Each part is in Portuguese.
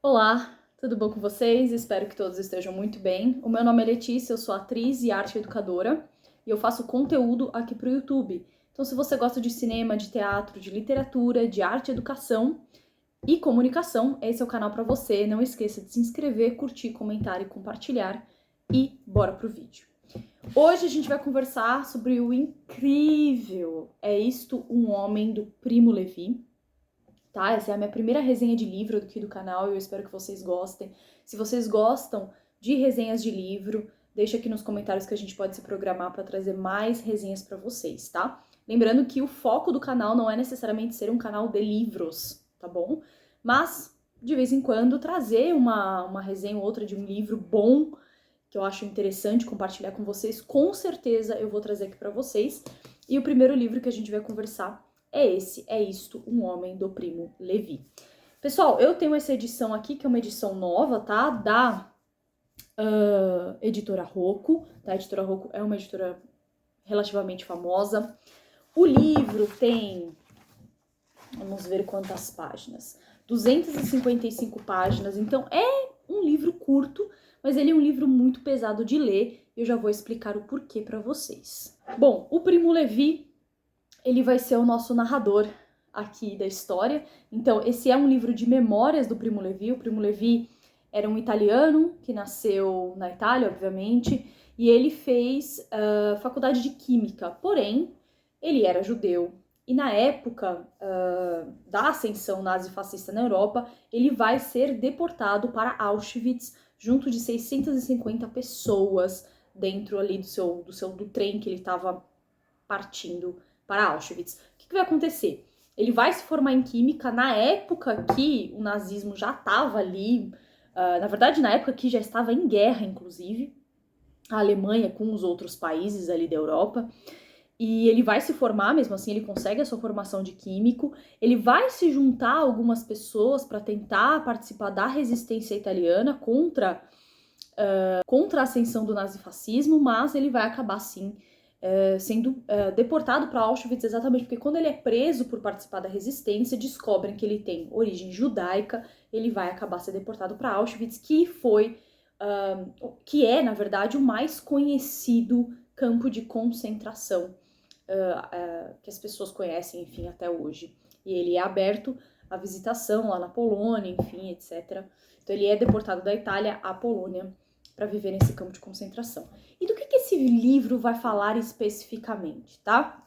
Olá, tudo bom com vocês? Espero que todos estejam muito bem. O meu nome é Letícia, eu sou atriz e arte educadora e eu faço conteúdo aqui para o YouTube. Então, se você gosta de cinema, de teatro, de literatura, de arte, educação e comunicação, esse é o canal para você. Não esqueça de se inscrever, curtir, comentar e compartilhar. E bora pro vídeo. Hoje a gente vai conversar sobre o incrível É Isto um Homem, do Primo Levi. Tá? Essa é a minha primeira resenha de livro aqui do canal e eu espero que vocês gostem. Se vocês gostam de resenhas de livro, deixa aqui nos comentários que a gente pode se programar para trazer mais resenhas para vocês, tá? Lembrando que o foco do canal não é necessariamente ser um canal de livros, tá bom? Mas, de vez em quando, trazer uma resenha ou outra de um livro bom, que eu acho interessante compartilhar com vocês, com certeza eu vou trazer aqui para vocês. E o primeiro livro que a gente vai conversar É Isto um Homem, do Primo Levi. Pessoal, eu tenho essa edição aqui, que é uma edição nova, tá? Da editora Rocco, tá? A editora Rocco é uma editora relativamente famosa. O livro tem, vamos ver quantas páginas, 255 páginas, então é um livro curto, mas ele é um livro muito pesado de ler, e eu já vou explicar o porquê pra vocês. Bom, o Primo Levi, ele vai ser o nosso narrador aqui da história. Então, esse é um livro de memórias do Primo Levi. O Primo Levi era um italiano que nasceu na Itália, obviamente, e ele fez faculdade de Química, porém, ele era judeu. E na época da ascensão nazi-fascista na Europa, ele vai ser deportado para Auschwitz, junto de 650 pessoas dentro ali do trem que ele estava partindo para Auschwitz. O que vai acontecer? Ele vai se formar em Química na época que o nazismo já estava ali, na verdade na época que já estava em guerra, inclusive, a Alemanha com os outros países ali da Europa, e ele vai se formar, mesmo assim ele consegue a sua formação de químico, ele vai se juntar a algumas pessoas para tentar participar da resistência italiana contra a ascensão do nazifascismo, mas ele vai acabar sim sendo deportado para Auschwitz, exatamente porque quando ele é preso por participar da resistência, descobrem que ele tem origem judaica, ele vai acabar sendo deportado para Auschwitz, que é, na verdade, o mais conhecido campo de concentração que as pessoas conhecem, enfim, até hoje. E ele é aberto à visitação lá na Polônia, enfim, etc. Então ele é deportado da Itália à Polônia para viver nesse campo de concentração. E do que esse livro vai falar especificamente, tá?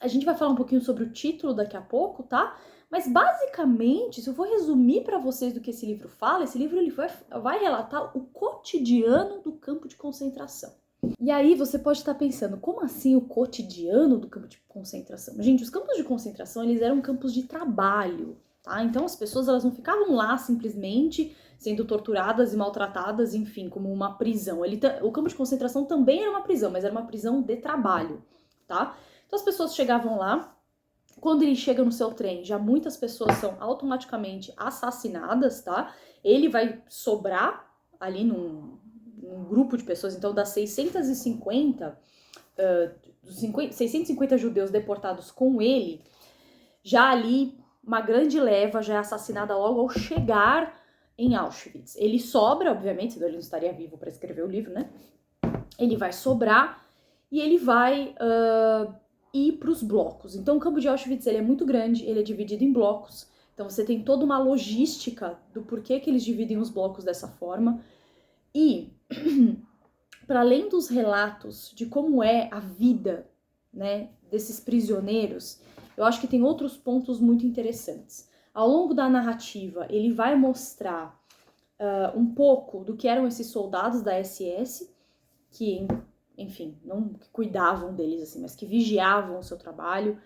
A gente vai falar um pouquinho sobre o título daqui a pouco, tá? Mas basicamente, se eu for resumir para vocês do que esse livro fala, esse livro ele vai relatar o cotidiano do campo de concentração. E aí você pode estar pensando, como assim o cotidiano do campo de concentração? Gente, os campos de concentração, eles eram campos de trabalho, tá? Então as pessoas, elas não ficavam lá simplesmente sendo torturadas e maltratadas, enfim, como uma prisão. O campo de concentração também era uma prisão, mas era uma prisão de trabalho, tá? Então as pessoas chegavam lá, quando ele chega no seu trem, já muitas pessoas são automaticamente assassinadas, tá? Ele vai sobrar ali num grupo de pessoas, então das 650, 650 judeus deportados com ele, já ali uma grande leva já é assassinada logo ao chegar em Auschwitz. Ele sobra, obviamente, senão ele não estaria vivo para escrever o livro, né? Ele vai sobrar e ele vai ir para os blocos. Então o campo de Auschwitz ele é muito grande, ele é dividido em blocos. Então você tem toda uma logística do porquê que eles dividem os blocos dessa forma. E para além dos relatos de como é a vida, né, desses prisioneiros, eu acho que tem outros pontos muito interessantes. Ao longo da narrativa, ele vai mostrar um pouco do que eram esses soldados da SS, que, enfim, não cuidavam deles, assim, mas que vigiavam o seu trabalho,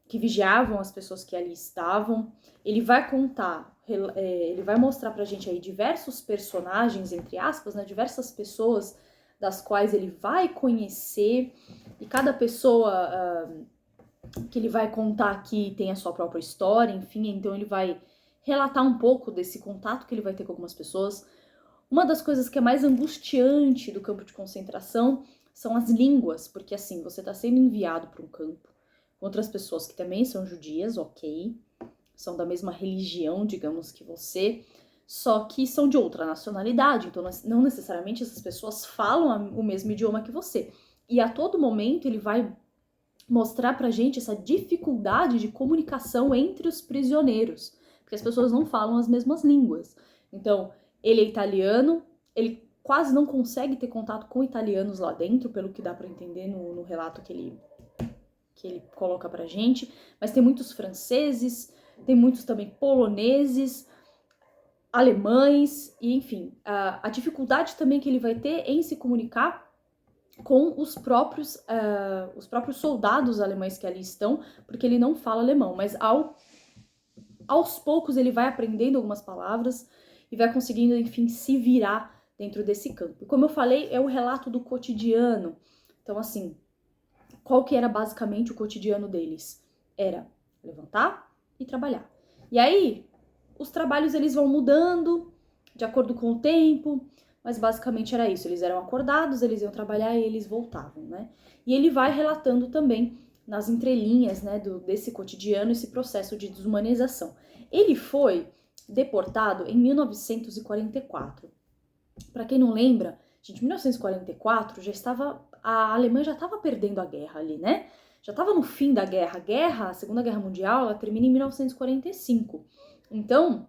que vigiavam as pessoas que ali estavam. Ele vai contar, ele vai mostrar pra gente aí diversos personagens, entre aspas, né, diversas pessoas das quais ele vai conhecer, e cada pessoa que ele vai contar aqui tem a sua própria história, enfim, então ele vai relatar um pouco desse contato que ele vai ter com algumas pessoas. Uma das coisas que é mais angustiante do campo de concentração são as línguas, porque assim, você está sendo enviado para um campo com outras pessoas que também são judias, ok, são da mesma religião, digamos, que você, só que são de outra nacionalidade, então não necessariamente essas pessoas falam o mesmo idioma que você. E a todo momento ele vai mostrar pra gente essa dificuldade de comunicação entre os prisioneiros, porque as pessoas não falam as mesmas línguas. Então, ele é italiano, ele quase não consegue ter contato com italianos lá dentro, pelo que dá pra entender no relato que ele coloca pra gente, mas tem muitos franceses, tem muitos também poloneses, alemães, e enfim, a dificuldade também que ele vai ter em se comunicar com os próprios soldados alemães que ali estão, porque ele não fala alemão, mas aos poucos ele vai aprendendo algumas palavras e vai conseguindo, enfim, se virar dentro desse campo. E como eu falei, é o relato do cotidiano. Então, assim, qual que era basicamente o cotidiano deles? Era levantar e trabalhar. E aí, os trabalhos eles vão mudando de acordo com o tempo, mas basicamente era isso. Eles eram acordados, eles iam trabalhar e eles voltavam, né? E ele vai relatando também nas entrelinhas, né, desse cotidiano, esse processo de desumanização. Ele foi deportado em 1944. Para quem não lembra, gente, 1944 a Alemanha já estava perdendo a guerra ali, né? Já estava no fim da guerra. A Segunda Guerra Mundial, ela termina em 1945. Então,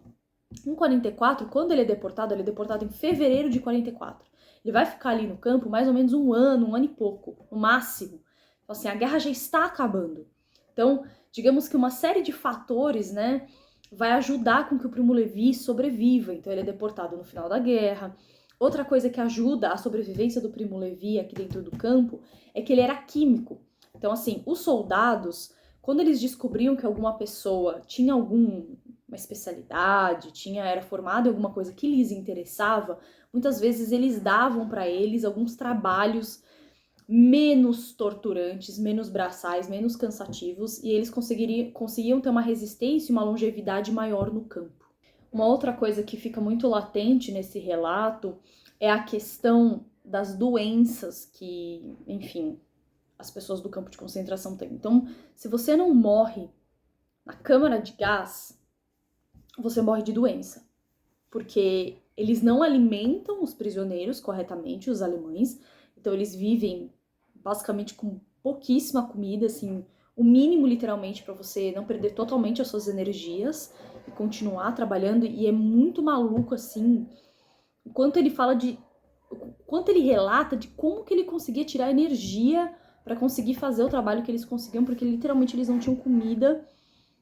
em 44, quando ele é deportado em fevereiro de 44. Ele vai ficar ali no campo mais ou menos um ano e pouco, no máximo. Então, assim, a guerra já está acabando. Então, digamos que uma série de fatores, né, vai ajudar com que o Primo Levi sobreviva. Então, ele é deportado no final da guerra. Outra coisa que ajuda a sobrevivência do Primo Levi aqui dentro do campo é que ele era químico. Então, assim, os soldados, quando eles descobriam que alguma pessoa tinha alguma especialidade, era formado em alguma coisa que lhes interessava, muitas vezes eles davam para eles alguns trabalhos menos torturantes, menos braçais, menos cansativos, e eles conseguiam ter uma resistência e uma longevidade maior no campo. Uma outra coisa que fica muito latente nesse relato é a questão das doenças que, enfim, as pessoas do campo de concentração têm. Então, se você não morre na câmara de gás, você morre de doença, porque eles não alimentam os prisioneiros corretamente, os alemães, então eles vivem basicamente com pouquíssima comida, assim, o mínimo literalmente para você não perder totalmente as suas energias e continuar trabalhando, e é muito maluco, assim, quanto ele relata de como que ele conseguia tirar energia para conseguir fazer o trabalho que eles conseguiam, porque literalmente eles não tinham comida.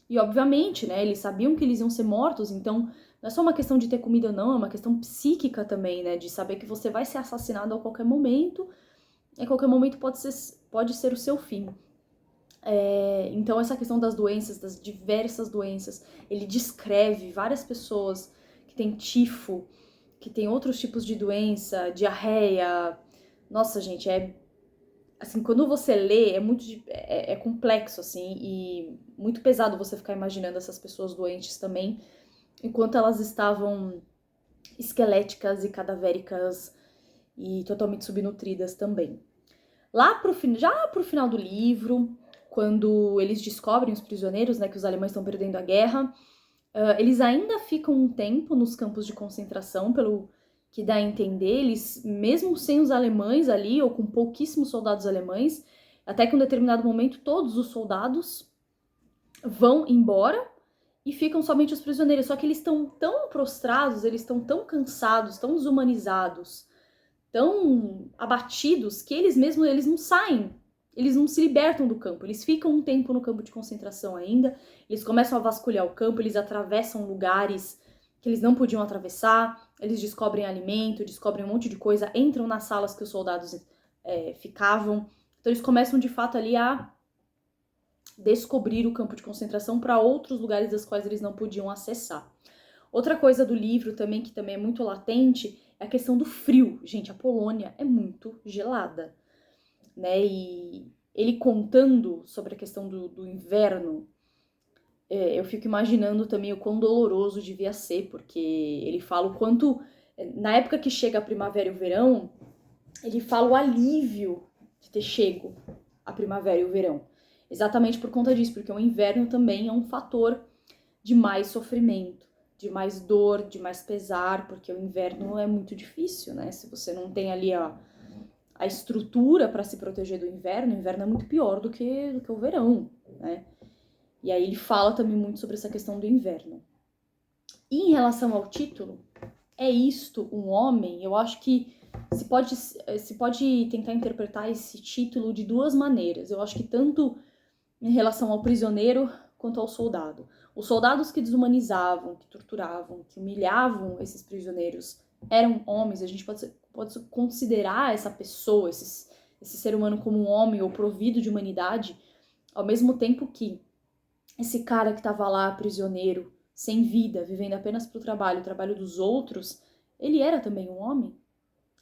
E obviamente, né, eles sabiam que eles iam ser mortos, então não é só uma questão de ter comida ou não, é uma questão psíquica também, né, de saber que você vai ser assassinado a qualquer momento, e a qualquer momento pode ser o seu fim. Então essa questão das doenças, das diversas doenças, ele descreve várias pessoas que têm tifo, que têm outros tipos de doença, diarreia. Nossa, gente, assim, quando você lê, é complexo, assim, e muito pesado você ficar imaginando essas pessoas doentes também, enquanto elas estavam esqueléticas e cadavéricas e totalmente subnutridas também. Já pro final do livro, quando eles descobrem os prisioneiros, né, que os alemães estão perdendo a guerra, eles ainda ficam um tempo nos campos de concentração, pelo que dá a entender, eles, mesmo sem os alemães ali, ou com pouquíssimos soldados alemães, até que em um determinado momento todos os soldados vão embora e ficam somente os prisioneiros. Só que eles estão tão prostrados, eles estão tão cansados, tão desumanizados, tão abatidos, que eles não saem, eles não se libertam do campo, eles ficam um tempo no campo de concentração ainda, eles começam a vasculhar o campo, eles atravessam lugares que eles não podiam atravessar, eles descobrem alimento, descobrem um monte de coisa, entram nas salas que os soldados ficavam. Então eles começam de fato ali a descobrir o campo de concentração para outros lugares dos quais eles não podiam acessar. Outra coisa do livro também, que também é muito latente, é a questão do frio. Gente, a Polônia é muito gelada, né? E ele contando sobre a questão do inverno, eu fico imaginando também o quão doloroso devia ser, porque ele fala o quanto, na época que chega a primavera e o verão, ele fala o alívio de ter chego a primavera e o verão. Exatamente por conta disso, porque o inverno também é um fator de mais sofrimento, de mais dor, de mais pesar, porque o inverno é muito difícil, né? Se você não tem ali a estrutura para se proteger do inverno, o inverno é muito pior do que o verão, né? E aí ele fala também muito sobre essa questão do inverno. E em relação ao título, é isto um homem? Eu acho que se pode tentar interpretar esse título de duas maneiras. Eu acho que tanto em relação ao prisioneiro quanto ao soldado. Os soldados que desumanizavam, que torturavam, que humilhavam esses prisioneiros eram homens. A gente pode considerar essa pessoa, esse ser humano como um homem ou provido de humanidade, ao mesmo tempo que esse cara que estava lá prisioneiro, sem vida, vivendo apenas para o trabalho dos outros, ele era também um homem.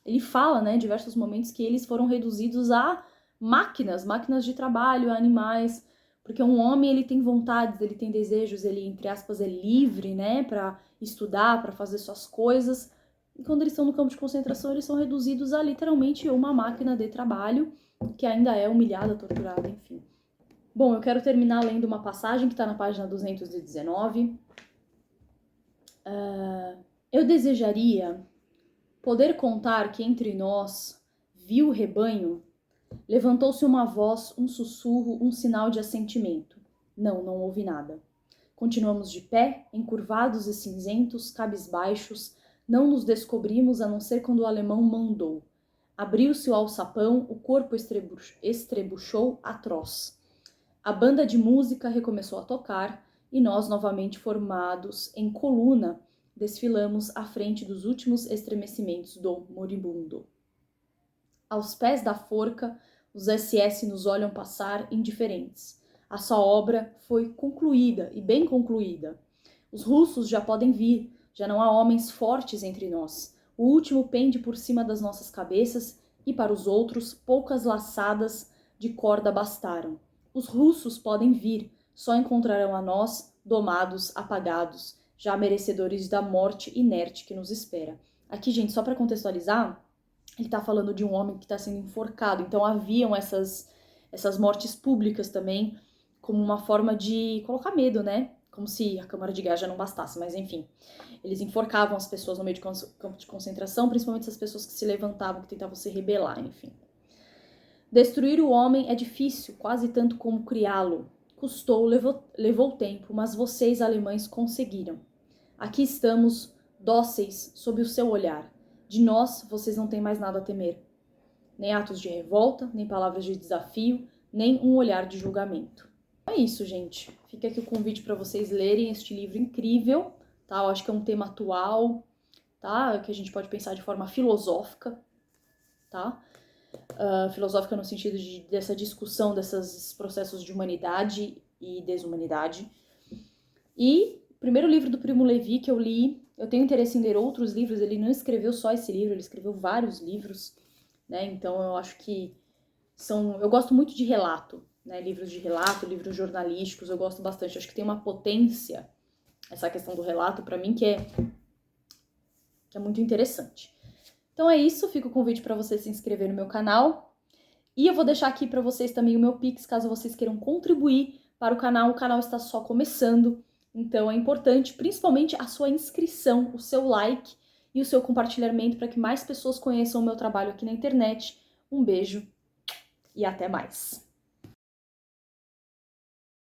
Ele fala, né, em diversos momentos que eles foram reduzidos a máquinas de trabalho, a animais, porque um homem, ele tem vontades, ele tem desejos, ele, entre aspas, é livre, né, para estudar, para fazer suas coisas. E quando eles estão no campo de concentração, eles são reduzidos a literalmente uma máquina de trabalho, que ainda é humilhada, torturada, enfim. Bom, eu quero terminar lendo uma passagem que está na página 219. Eu desejaria poder contar que entre nós viu o rebanho. Levantou-se uma voz, um sussurro, um sinal de assentimento. Não houve nada. Continuamos de pé, encurvados e cinzentos, cabisbaixos. Não nos descobrimos a não ser quando o alemão mandou. Abriu-se o alçapão, o corpo estrebuchou atroz. A banda de música recomeçou a tocar e nós, novamente formados em coluna, desfilamos à frente dos últimos estremecimentos do moribundo. Aos pés da forca, os SS nos olham passar indiferentes. A sua obra foi concluída, e bem concluída. Os russos já podem vir, já não há homens fortes entre nós. O último pende por cima das nossas cabeças e para os outros poucas laçadas de corda bastaram. Os russos podem vir, só encontrarão a nós domados, apagados, já merecedores da morte inerte que nos espera. Aqui, gente, só para contextualizar, ele tá falando de um homem que está sendo enforcado, então haviam essas mortes públicas também, como uma forma de colocar medo, né? Como se a câmara de gás já não bastasse, mas enfim. Eles enforcavam as pessoas no meio de campo de concentração, principalmente essas pessoas que se levantavam, que tentavam se rebelar, enfim. Destruir o homem é difícil, quase tanto como criá-lo. Custou, levou tempo, mas vocês, alemães, conseguiram. Aqui estamos, dóceis, sob o seu olhar. De nós, vocês não têm mais nada a temer. Nem atos de revolta, nem palavras de desafio, nem um olhar de julgamento. É isso, gente. Fica aqui o convite para vocês lerem este livro incrível, tá? Eu acho que é um tema atual, tá? Que a gente pode pensar de forma filosófica, tá? Filosófica no sentido dessa discussão desses processos de humanidade e desumanidade. E o primeiro livro do Primo Levi que eu li, eu tenho interesse em ler outros livros, ele não escreveu só esse livro, ele escreveu vários livros, né? Então eu acho que eu gosto muito de relato, né? Livros de relato, livros jornalísticos, eu gosto bastante. Eu acho que tem uma potência, essa questão do relato, para mim, que é muito interessante. Então é isso, fica o convite para você se inscrever no meu canal. E eu vou deixar aqui para vocês também o meu Pix, caso vocês queiram contribuir para o canal. O canal está só começando, então é importante, principalmente, a sua inscrição, o seu like e o seu compartilhamento para que mais pessoas conheçam o meu trabalho aqui na internet. Um beijo e até mais!